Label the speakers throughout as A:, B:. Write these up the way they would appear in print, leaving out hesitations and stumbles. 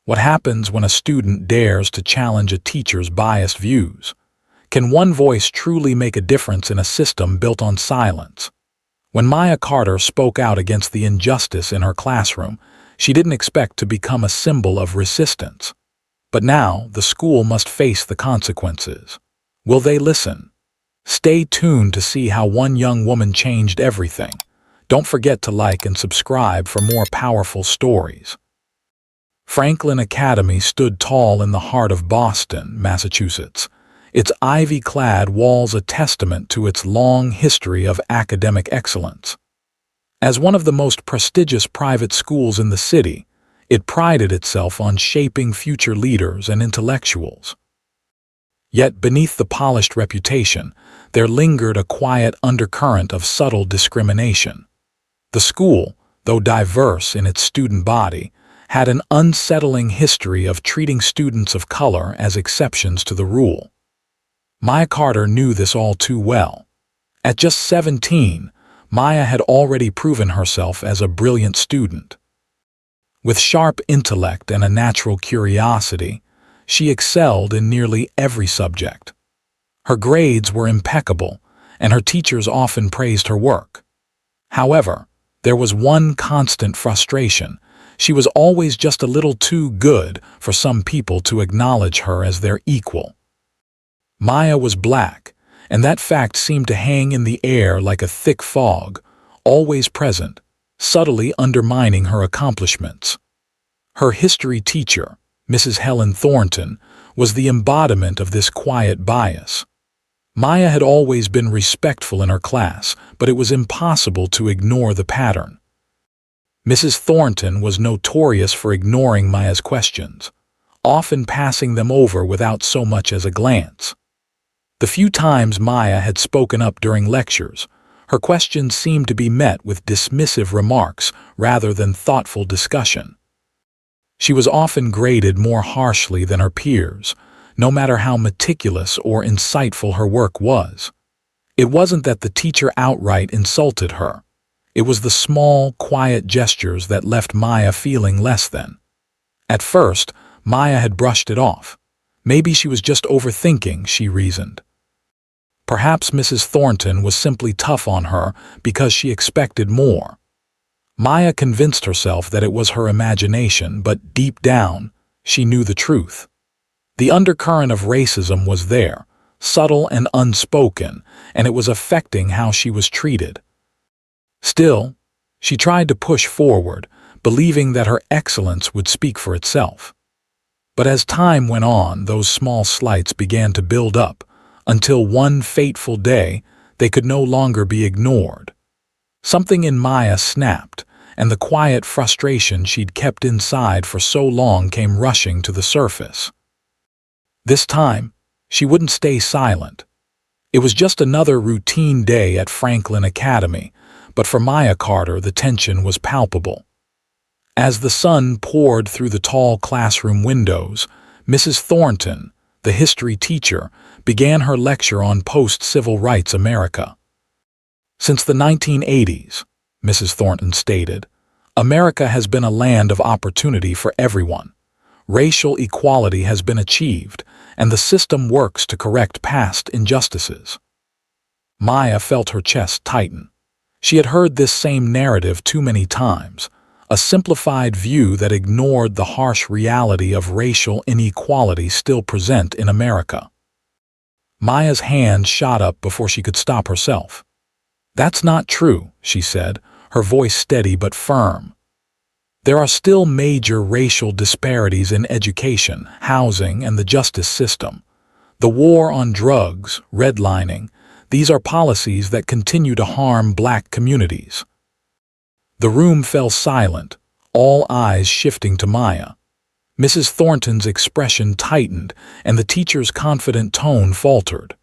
A: What happens when a student dares to challenge a teacher's biased views? Can one voice truly make a difference in a system built on silence? When Maya Carter spoke out against the injustice in her classroom, she didn't expect to become a symbol of resistance. But now, the school must face the consequences. Will they listen? Stay tuned to see how one young woman changed everything. Don't forget to like and subscribe for more powerful stories. Franklin Academy stood tall in the heart of Boston, Massachusetts. Its ivy-clad walls a testament to its long history of academic excellence. As one of the most prestigious private schools in the city, it prided itself on shaping future leaders and intellectuals. Yet beneath the polished reputation, there lingered a quiet undercurrent of subtle discrimination. The school, though diverse in its student body, had an unsettling history of treating students of color as exceptions to the rule. Maya Carter knew this all too well. At just 17, Maya had already proven herself as a brilliant student. With sharp intellect and a natural curiosity, she excelled in nearly every subject. Her grades were impeccable, and her teachers often praised her work. However, there was one constant frustration. She was always just a little too good for some people to acknowledge her as their equal. Maya was black, and that fact seemed to hang in the air like a thick fog, always present, subtly undermining her accomplishments. Her history teacher, Mrs. Helen Thornton, was the embodiment of this quiet bias. Maya had always been respectful in her class, but it was impossible to ignore the pattern. Mrs. Thornton was notorious for ignoring Maya's questions, often passing them over without so much as a glance. The few times Maya had spoken up during lectures, her questions seemed to be met with dismissive remarks rather than thoughtful discussion. She was often graded more harshly than her peers, no matter how meticulous or insightful her work was. It wasn't that the teacher outright insulted her. It was the small, quiet gestures that left Maya feeling less than. At first, Maya had brushed it off. Maybe she was just overthinking, she reasoned. Perhaps Mrs. Thornton was simply tough on her because she expected more. Maya convinced herself that it was her imagination, but deep down, she knew the truth. The undercurrent of racism was there, subtle and unspoken, and it was affecting how she was treated. Still, she tried to push forward, believing that her excellence would speak for itself. But as time went on, those small slights began to build up, until one fateful day, they could no longer be ignored. Something in Maya snapped, and the quiet frustration she'd kept inside for so long came rushing to the surface. This time, she wouldn't stay silent. It was just another routine day at Franklin Academy, but for Maya Carter the tension was palpable. As the sun poured through the tall classroom windows, Mrs. Thornton, the history teacher, began her lecture on post-civil rights America. Since the 1980s, Mrs. Thornton stated, America has been a land of opportunity for everyone. Racial equality has been achieved, and the system works to correct past injustices. Maya felt her chest tighten. She had heard this same narrative too many times, a simplified view that ignored the harsh reality of racial inequality still present in America. Maya's hand shot up before she could stop herself. "That's not true," she said, her voice steady but firm. "There are still major racial disparities in education, housing, and the justice system. The war on drugs, redlining, these are policies that continue to harm black communities." The room fell silent, all eyes shifting to Maya. Mrs. Thornton's expression tightened, and the teacher's confident tone faltered.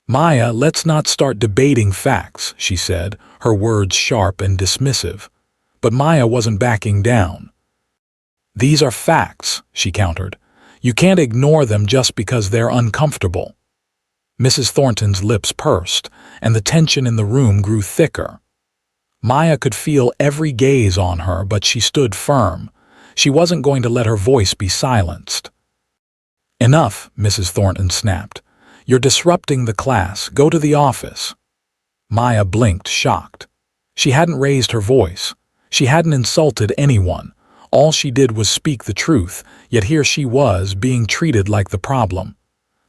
A: "Maya, let's not start debating facts," she said, her words sharp and dismissive. But Maya wasn't backing down. "These are facts," she countered. "You can't ignore them just because they're uncomfortable." Mrs. Thornton's lips pursed, and the tension in the room grew thicker. Maya could feel every gaze on her, but she stood firm. She wasn't going to let her voice be silenced. "Enough," Mrs. Thornton snapped. "You're disrupting the class. Go to the office." Maya blinked, shocked. She hadn't raised her voice. She hadn't insulted anyone. All she did was speak the truth, yet here she was, being treated like the problem.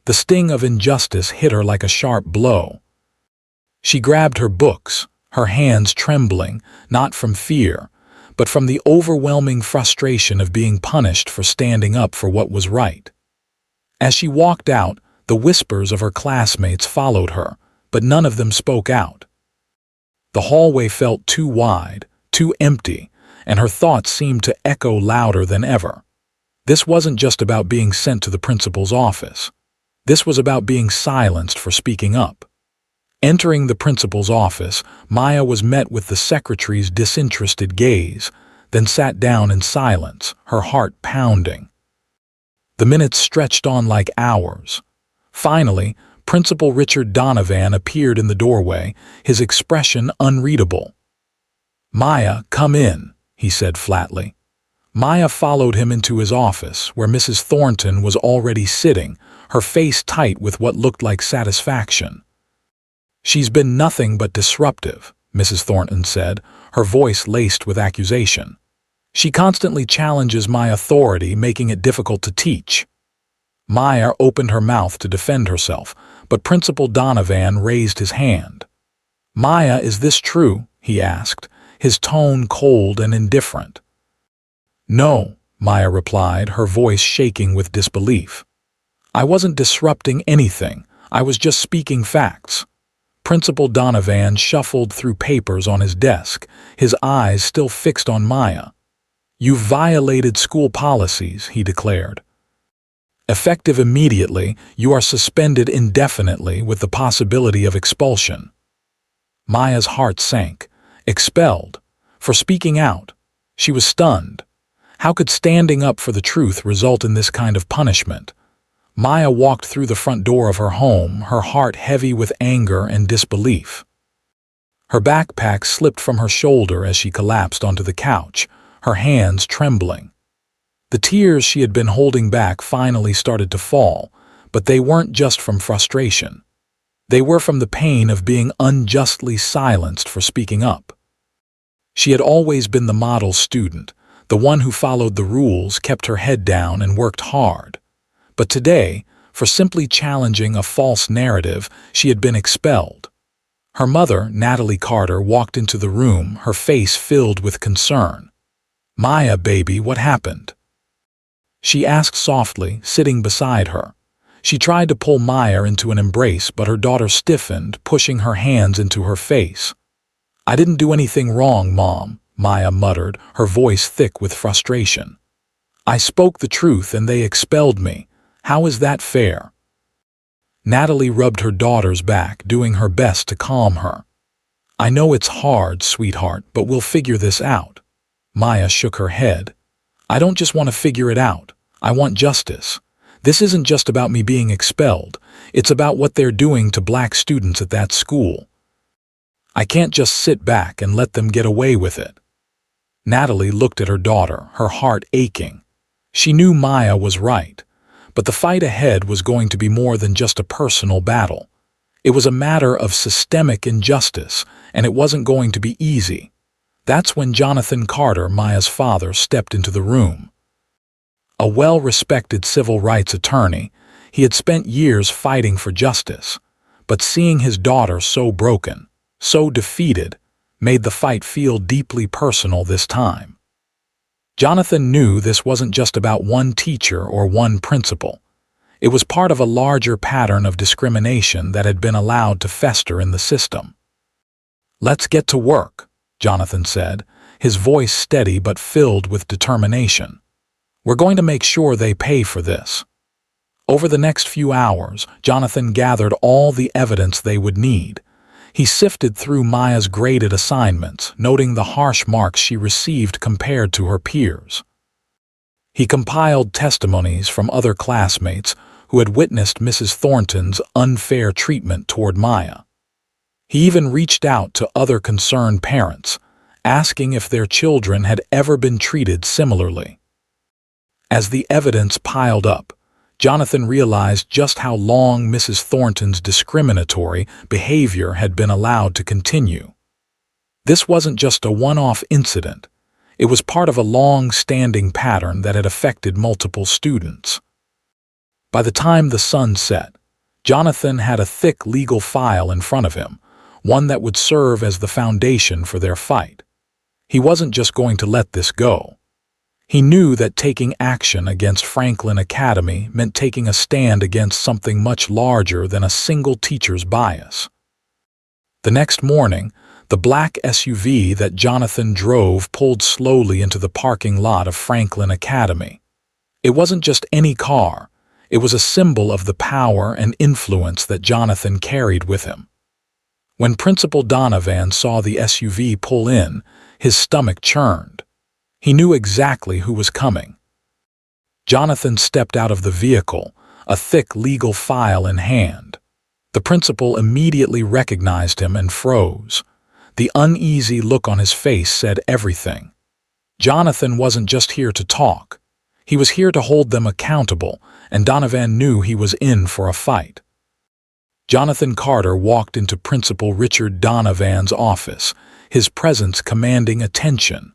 A: The sting of injustice hit her like a sharp blow. She grabbed her books, her hands trembling, not from fear, but from the overwhelming frustration of being punished for standing up for what was right. As she walked out, the whispers of her classmates followed her, but none of them spoke out. The hallway felt too wide, too empty, and her thoughts seemed to echo louder than ever. This wasn't just about being sent to the principal's office. This was about being silenced for speaking up. Entering the principal's office, Maya was met with the secretary's disinterested gaze, then sat down in silence, her heart pounding. The minutes stretched on like hours. Finally, Principal Richard Donovan appeared in the doorway, his expression unreadable. "Maya, come in," he said flatly. Maya followed him into his office, where Mrs. Thornton was already sitting, her face tight with what looked like satisfaction. "She's been nothing but disruptive," Mrs. Thornton said, her voice laced with accusation. "She constantly challenges my authority, making it difficult to teach." Maya opened her mouth to defend herself, but Principal Donovan raised his hand. "Maya, is this true?" he asked, his tone cold and indifferent. "No," Maya replied, her voice shaking with disbelief. "I wasn't disrupting anything. I was just speaking facts." Principal Donovan shuffled through papers on his desk, his eyes still fixed on Maya. "You've violated school policies," he declared. "Effective immediately, you are suspended indefinitely with the possibility of expulsion." Maya's heart sank. Expelled? For speaking out? She was stunned. How could standing up for the truth result in this kind of punishment? Maya walked through the front door of her home, her heart heavy with anger and disbelief. Her backpack slipped from her shoulder as she collapsed onto the couch, her hands trembling. The tears she had been holding back finally started to fall, but they weren't just from frustration. They were from the pain of being unjustly silenced for speaking up. She had always been the model student, the one who followed the rules, kept her head down, and worked hard. But today, for simply challenging a false narrative, she had been expelled. Her mother, Natalie Carter, walked into the room, her face filled with concern. "Maya, baby, what happened?" She asked softly, sitting beside her. She tried to pull Maya into an embrace, but her daughter stiffened, pushing her hands into her face. "I didn't do anything wrong, Mom," Maya muttered, her voice thick with frustration. "I spoke the truth and they expelled me. How is that fair?" Natalie rubbed her daughter's back, doing her best to calm her. "I know it's hard, sweetheart, but we'll figure this out." Maya shook her head. "I don't just want to figure it out. I want justice. This isn't just about me being expelled. It's about what they're doing to black students at that school. I can't just sit back and let them get away with it." Natalie looked at her daughter, her heart aching. She knew Maya was right, but the fight ahead was going to be more than just a personal battle. It was a matter of systemic injustice, and it wasn't going to be easy. That's when Jonathan Carter, Maya's father, stepped into the room. A well-respected civil rights attorney, he had spent years fighting for justice, but seeing his daughter so broken, so defeated, made the fight feel deeply personal this time. Jonathan knew this wasn't just about one teacher or one principal. It was part of a larger pattern of discrimination that had been allowed to fester in the system. "Let's get to work," Jonathan said, his voice steady but filled with determination. "We're going to make sure they pay for this." Over the next few hours, Jonathan gathered all the evidence they would need. He sifted through Maya's graded assignments, noting the harsh marks she received compared to her peers. He compiled testimonies from other classmates who had witnessed Mrs. Thornton's unfair treatment toward Maya. He even reached out to other concerned parents, asking if their children had ever been treated similarly. As the evidence piled up, Jonathan realized just how long Mrs. Thornton's discriminatory behavior had been allowed to continue. This wasn't just a one-off incident. It was part of a long-standing pattern that had affected multiple students. By the time the sun set, Jonathan had a thick legal file in front of him, one that would serve as the foundation for their fight. He wasn't just going to let this go. He knew that taking action against Franklin Academy meant taking a stand against something much larger than a single teacher's bias. The next morning, the black SUV that Jonathan drove pulled slowly into the parking lot of Franklin Academy. It wasn't just any car. It was a symbol of the power and influence that Jonathan carried with him. When Principal Donovan saw the SUV pull in, his stomach churned. He knew exactly who was coming. Jonathan stepped out of the vehicle, a thick legal file in hand. The principal immediately recognized him and froze. The uneasy look on his face said everything. Jonathan wasn't just here to talk. He was here to hold them accountable, and Donovan knew he was in for a fight. Jonathan Carter walked into Principal Richard Donovan's office, his presence commanding attention.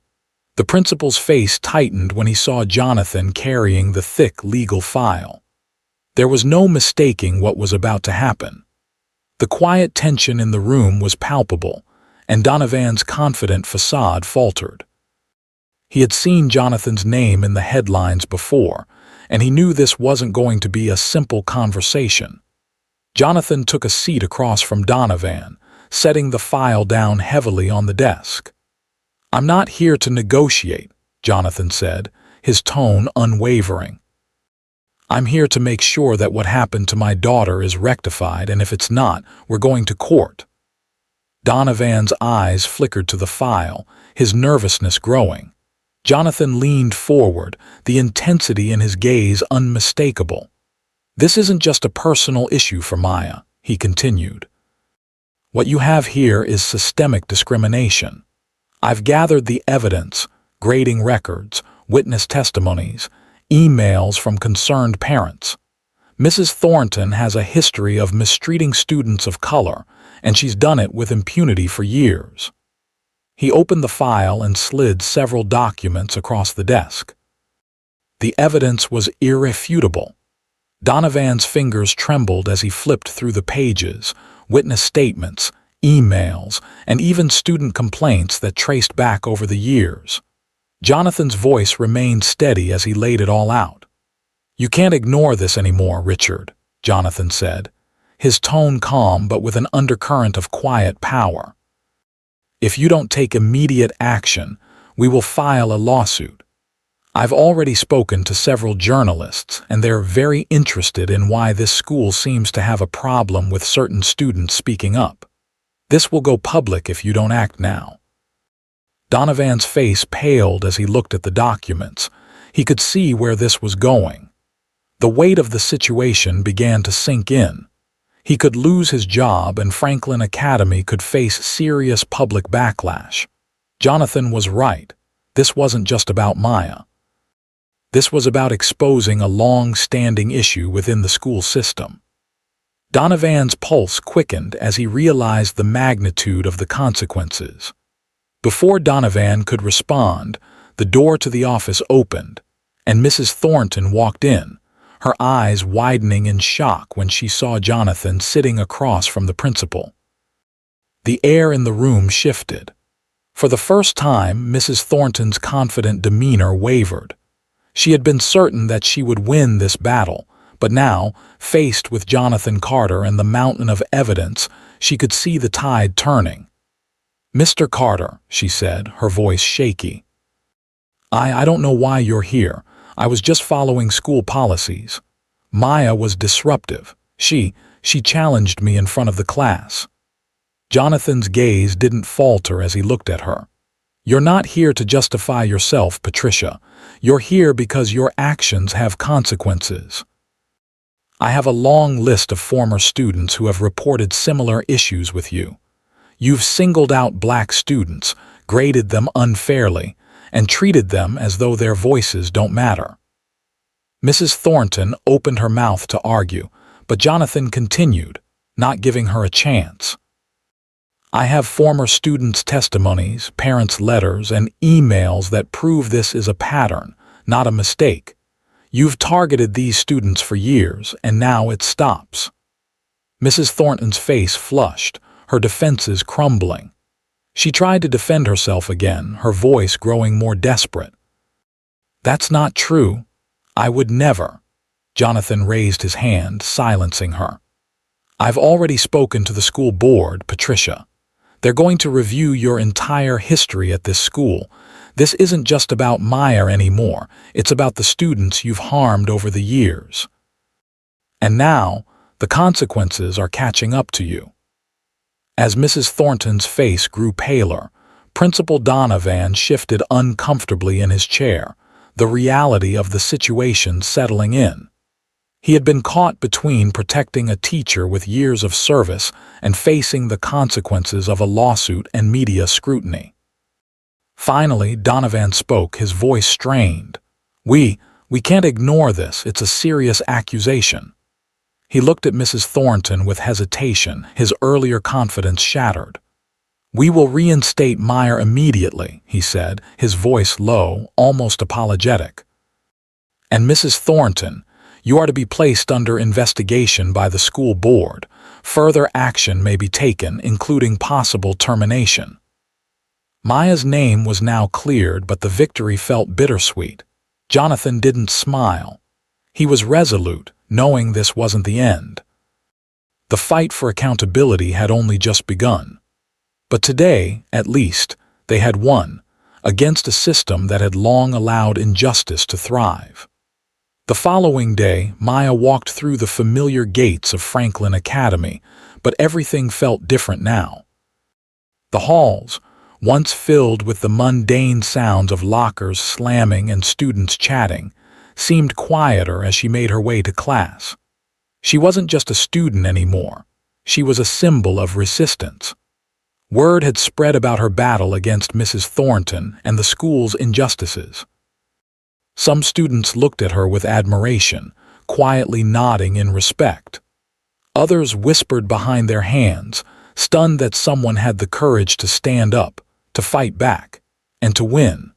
A: The principal's face tightened when he saw Jonathan carrying the thick legal file. There was no mistaking what was about to happen. The quiet tension in the room was palpable, and Donovan's confident facade faltered. He had seen Jonathan's name in the headlines before, and he knew this wasn't going to be a simple conversation. Jonathan took a seat across from Donovan, setting the file down heavily on the desk. "I'm not here to negotiate," Jonathan said, his tone unwavering. "I'm here to make sure that what happened to my daughter is rectified, and if it's not, we're going to court." Donovan's eyes flickered to the file, his nervousness growing. Jonathan leaned forward, the intensity in his gaze unmistakable. "This isn't just a personal issue for Maya," he continued. "What you have here is systemic discrimination. I've gathered the evidence, grading records, witness testimonies, emails from concerned parents. Mrs. Thornton has a history of mistreating students of color, and she's done it with impunity for years." He opened the file and slid several documents across the desk. The evidence was irrefutable. Donovan's fingers trembled as he flipped through the pages, witness statements, emails, and even student complaints that traced back over the years. Jonathan's voice remained steady as he laid it all out. "You can't ignore this anymore, Richard," Jonathan said, his tone calm but with an undercurrent of quiet power. "If you don't take immediate action, we will file a lawsuit. I've already spoken to several journalists, and they're very interested in why this school seems to have a problem with certain students speaking up. This will go public if you don't act now." Donovan's face paled as he looked at the documents. He could see where this was going. The weight of the situation began to sink in. He could lose his job, and Franklin Academy could face serious public backlash. Jonathan was right. This wasn't just about Maya. This was about exposing a long-standing issue within the school system. Donovan's pulse quickened as he realized the magnitude of the consequences. Before Donovan could respond, the door to the office opened, and Mrs. Thornton walked in, her eyes widening in shock when she saw Jonathan sitting across from the principal. The air in the room shifted. For the first time, Mrs. Thornton's confident demeanor wavered. She had been certain that she would win this battle, but now, faced with Jonathan Carter and the mountain of evidence, she could see the tide turning. "Mr. Carter," she said, her voice shaky. I don't know why you're here. I was just following school policies. Maya was disruptive. She challenged me in front of the class." Jonathan's gaze didn't falter as he looked at her. "You're not here to justify yourself, Patricia. You're here because your actions have consequences. I have a long list of former students who have reported similar issues with you. You've singled out black students, graded them unfairly, and treated them as though their voices don't matter. Mrs. Thornton opened her mouth to argue, but Jonathan continued, not giving her a chance. I have former students' testimonies, parents' letters, and emails that prove this is a pattern, not a mistake. You've targeted these students for years, and now it stops. Mrs. Thornton's face flushed, her defenses crumbling. She tried to defend herself again, her voice growing more desperate. That's not true. I would never. Jonathan raised his hand, silencing her. I've already spoken to the school board, Patricia. They're going to review your entire history at this school. This isn't just about Maya anymore. It's about the students you've harmed over the years. And now, the consequences are catching up to you. As Mrs. Thornton's face grew paler, Principal Donovan shifted uncomfortably in his chair, the reality of the situation settling in. He had been caught between protecting a teacher with years of service and facing the consequences of a lawsuit and media scrutiny. Finally, Donovan spoke, his voice strained. We can't ignore this. It's a serious accusation. He looked at Mrs. Thornton with hesitation, his earlier confidence shattered. We will reinstate Meyer immediately, he said, his voice low, almost apologetic. And Mrs. Thornton, you are to be placed under investigation by the school board. Further action may be taken, including possible termination. Maya's name was now cleared, but the victory felt bittersweet. Jonathan didn't smile. He was resolute, knowing this wasn't the end. The fight for accountability had only just begun. But today, at least, they had won, against a system that had long allowed injustice to thrive. The following day, Maya walked through the familiar gates of Franklin Academy, but everything felt different now. The halls, once filled with the mundane sounds of lockers slamming and students chatting, seemed quieter as she made her way to class. She wasn't just a student anymore. She was a symbol of resistance. Word had spread about her battle against Mrs. Thornton and the school's injustices. Some students looked at her with admiration, quietly nodding in respect. Others whispered behind their hands, stunned that someone had the courage to stand up, to fight back, and to win.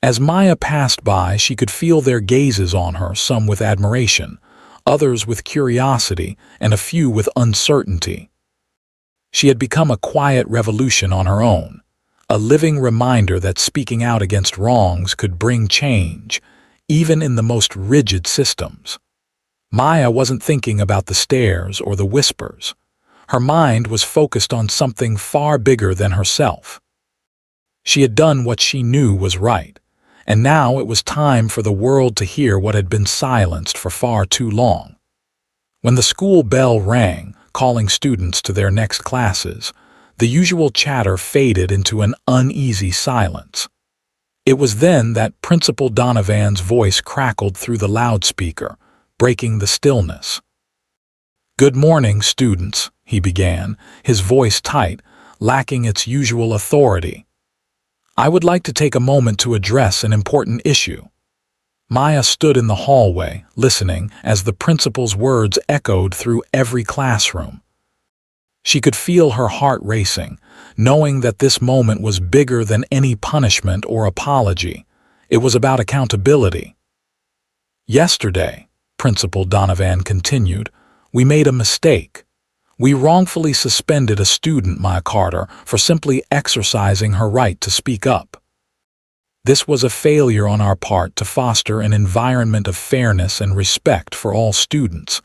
A: As Maya passed by, she could feel their gazes on her, some with admiration, others with curiosity, and a few with uncertainty. She had become a quiet revolution on her own, a living reminder that speaking out against wrongs could bring change, even in the most rigid systems. Maya wasn't thinking about the stares or the whispers. Her mind was focused on something far bigger than herself. She had done what she knew was right, and now it was time for the world to hear what had been silenced for far too long. When the school bell rang, calling students to their next classes, the usual chatter faded into an uneasy silence. It was then that Principal Donovan's voice crackled through the loudspeaker, breaking the stillness. "Good morning, students," he began, his voice tight, lacking its usual authority. "I would like to take a moment to address an important issue." Maya stood in the hallway, listening as the principal's words echoed through every classroom. She could feel her heart racing, knowing that this moment was bigger than any punishment or apology. It was about accountability. "Yesterday," Principal Donovan continued, "we made a mistake. We wrongfully suspended a student, Maya Carter, for simply exercising her right to speak up. This was a failure on our part to foster an environment of fairness and respect for all students.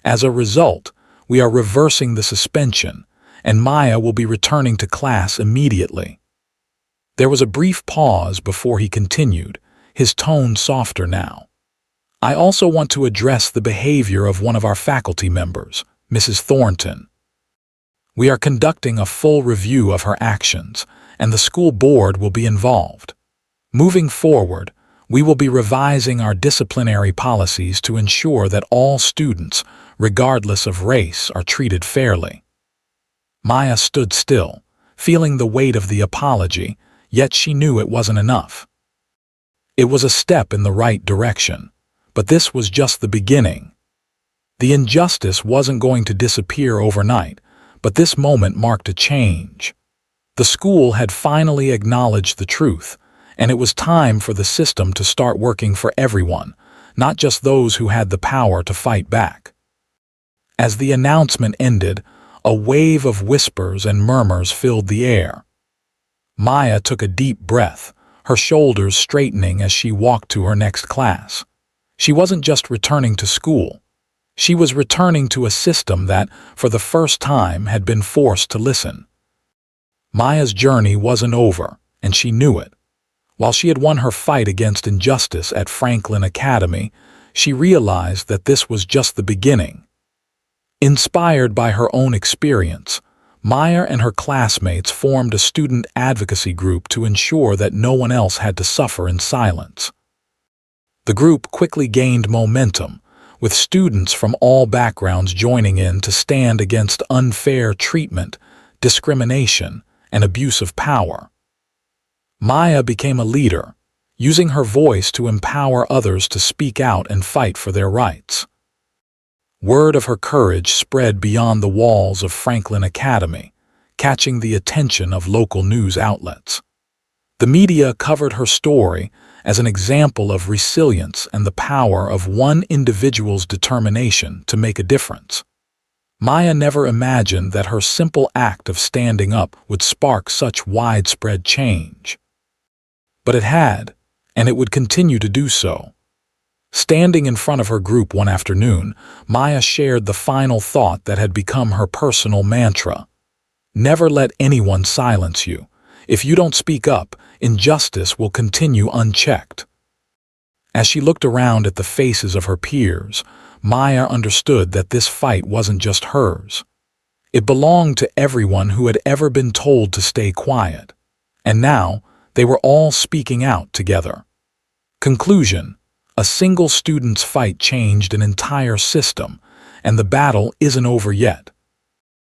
A: As a result, we are reversing the suspension, and Maya will be returning to class immediately." There was a brief pause before he continued, his tone softer now. "I also want to address the behavior of one of our faculty members, Mrs. Thornton. We are conducting a full review of her actions, and the school board will be involved. Moving forward, we will be revising our disciplinary policies to ensure that all students, regardless of race, are treated fairly." Maya stood still, feeling the weight of the apology, yet she knew it wasn't enough. It was a step in the right direction, But this was just the beginning. The injustice wasn't going to disappear overnight, but this moment marked a change. The school had finally acknowledged the truth, and it was time for the system to start working for everyone, not just those who had the power to fight back. As the announcement ended, a wave of whispers and murmurs filled the air. Maya took a deep breath, her shoulders straightening as she walked to her next class. She wasn't just returning to school. She was returning to a system that, for the first time, had been forced to listen. Maya's journey wasn't over, and she knew it. While she had won her fight against injustice at Franklin Academy, she realized that this was just the beginning. Inspired by her own experience, Maya and her classmates formed a student advocacy group to ensure that no one else had to suffer in silence. The group quickly gained momentum, with students from all backgrounds joining in to stand against unfair treatment, discrimination, and abuse of power. Maya became a leader, using her voice to empower others to speak out and fight for their rights. Word of her courage spread beyond the walls of Franklin Academy, catching the attention of local news outlets. The media covered her story as an example of resilience and the power of one individual's determination to make a difference. Maya never imagined that her simple act of standing up would spark such widespread change. But it had, and it would continue to do so. Standing in front of her group one afternoon, Maya shared the final thought that had become her personal mantra. Never let anyone silence you. If you don't speak up, injustice will continue unchecked. As she looked around at the faces of her peers, Maya understood that this fight wasn't just hers. It belonged to everyone who had ever been told to stay quiet. And now, they were all speaking out together. Conclusion: a single student's fight changed an entire system, and the battle isn't over yet.